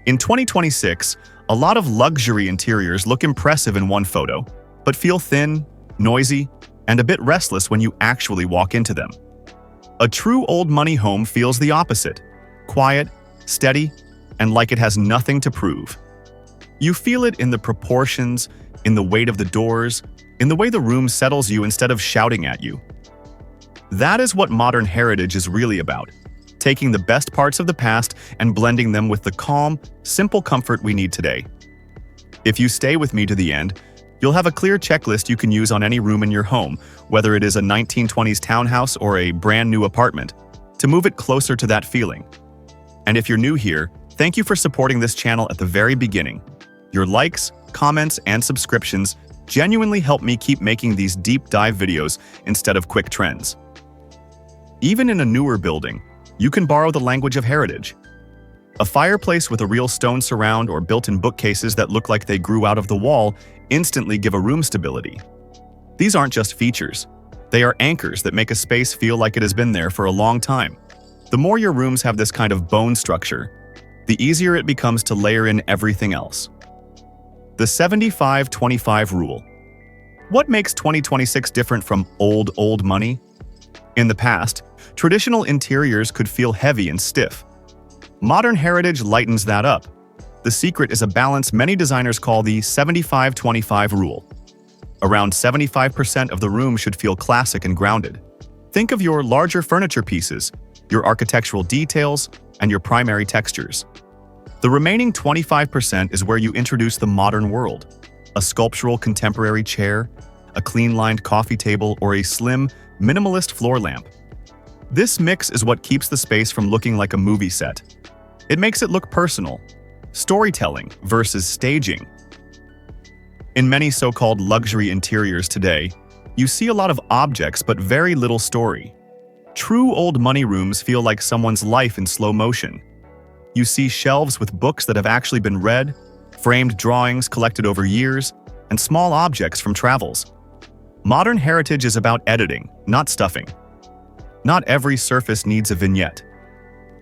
In 2026, a lot of luxury interiors look impressive in one photo, but feel thin, noisy, and a bit restless when you actually walk into them. A true old money home feels the opposite: quiet, steady, and like it has nothing to prove. You feel it in the proportions, in the weight of the doors, in the way the room settles you instead of shouting at you. That is what modern heritage is really about: taking the best parts of the past and blending them with the calm, simple comfort we need today. If you stay with me to the end, you'll have a clear checklist you can use on any room in your home, whether it is a 1920s townhouse or a brand new apartment, to move it closer to that feeling. And if you're new here, thank you for supporting this channel at the very beginning. Your likes, comments, and subscriptions genuinely help me keep making these deep dive videos instead of quick trends. Even in a newer building, you can borrow the language of heritage. A fireplace with a real stone surround or built-in bookcases that look like they grew out of the wall instantly give a room stability. These aren't just features. They are anchors that make a space feel like it has been there for a long time. The more your rooms have this kind of bone structure, the easier it becomes to layer in everything else. The 75-25 rule. What makes 2026 different from old money? In the past, traditional interiors could feel heavy and stiff. Modern heritage lightens that up. The secret is a balance many designers call the 75-25 rule. Around 75% of the room should feel classic and grounded. Think of your larger furniture pieces, your architectural details, and your primary textures. The remaining 25% is where you introduce the modern world: a sculptural contemporary chair, a clean-lined coffee table, or a slim, minimalist floor lamp. This mix is what keeps the space from looking like a movie set. It makes it look personal, storytelling versus staging. In many so-called luxury interiors today, you see a lot of objects but very little story. True old money rooms feel like someone's life in slow motion. You see shelves with books that have actually been read, framed drawings collected over years, and small objects from travels. Modern heritage is about editing, not stuffing. Not every surface needs a vignette.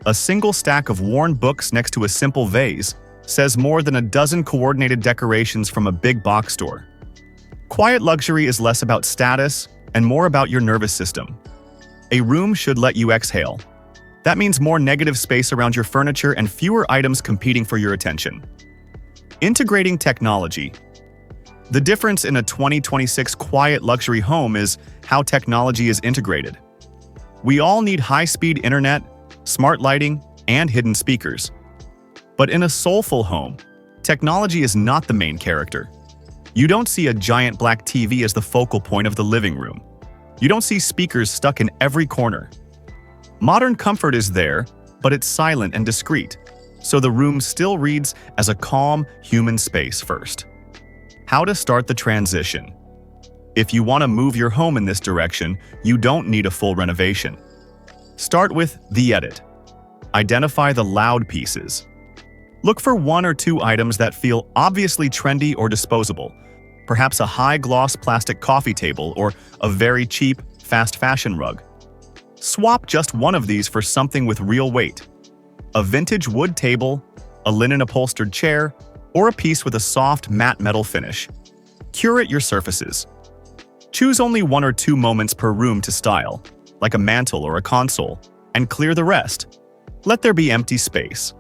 A single stack of worn books next to a simple vase says more than a dozen coordinated decorations from a big box store. Quiet luxury is less about status and more about your nervous system. A room should let you exhale. That means more negative space around your furniture and fewer items competing for your attention. Integrating technology. The difference in a 2026 quiet luxury home is how technology is integrated. We all need high-speed internet, smart lighting, and hidden speakers. But in a soulful home, technology is not the main character. You don't see a giant black TV as the focal point of the living room. You don't see speakers stuck in every corner. Modern comfort is there, but it's silent and discreet, so the room still reads as a calm, human space first. How to start the transition. If you want to move your home in this direction, you don't need a full renovation. Start with the edit. Identify the loud pieces. Look for one or two items that feel obviously trendy or disposable, perhaps a high-gloss plastic coffee table or a very cheap, fast fashion rug. Swap just one of these for something with real weight: a vintage wood table, a linen upholstered chair, or a piece with a soft matte metal finish. Curate your surfaces. Choose only one or two moments per room to style, like a mantle or a console, and clear the rest. Let there be empty space.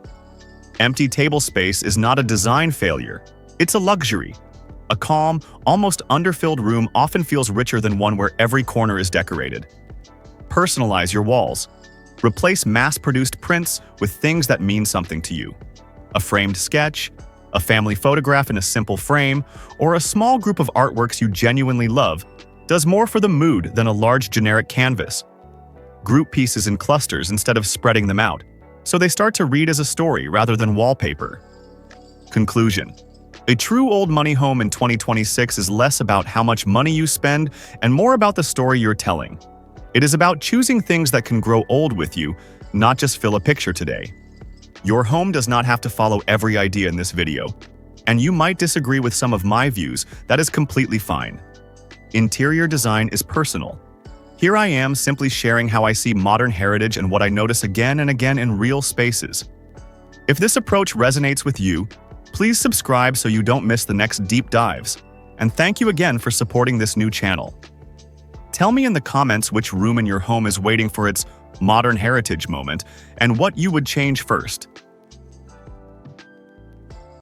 Empty table space is not a design failure, it's a luxury. A calm, almost underfilled room often feels richer than one where every corner is decorated. Personalize your walls. Replace mass-produced prints with things that mean something to you. A framed sketch, a family photograph in a simple frame, or a small group of artworks you genuinely love does more for the mood than a large generic canvas. Group pieces in clusters instead of spreading them out, so they start to read as a story rather than wallpaper. Conclusion. A true old money home in 2026 is less about how much money you spend and more about the story you're telling. It is about choosing things that can grow old with you, not just fill a picture today. Your home does not have to follow every idea in this video, and you might disagree with some of my views. That is completely fine. Interior design is personal. Here I am simply sharing how I see modern heritage and what I notice again and again in real spaces. If this approach resonates with you, please subscribe so you don't miss the next deep dives. And thank you again for supporting this new channel. Tell me in the comments which room in your home is waiting for its modern heritage moment and what you would change first.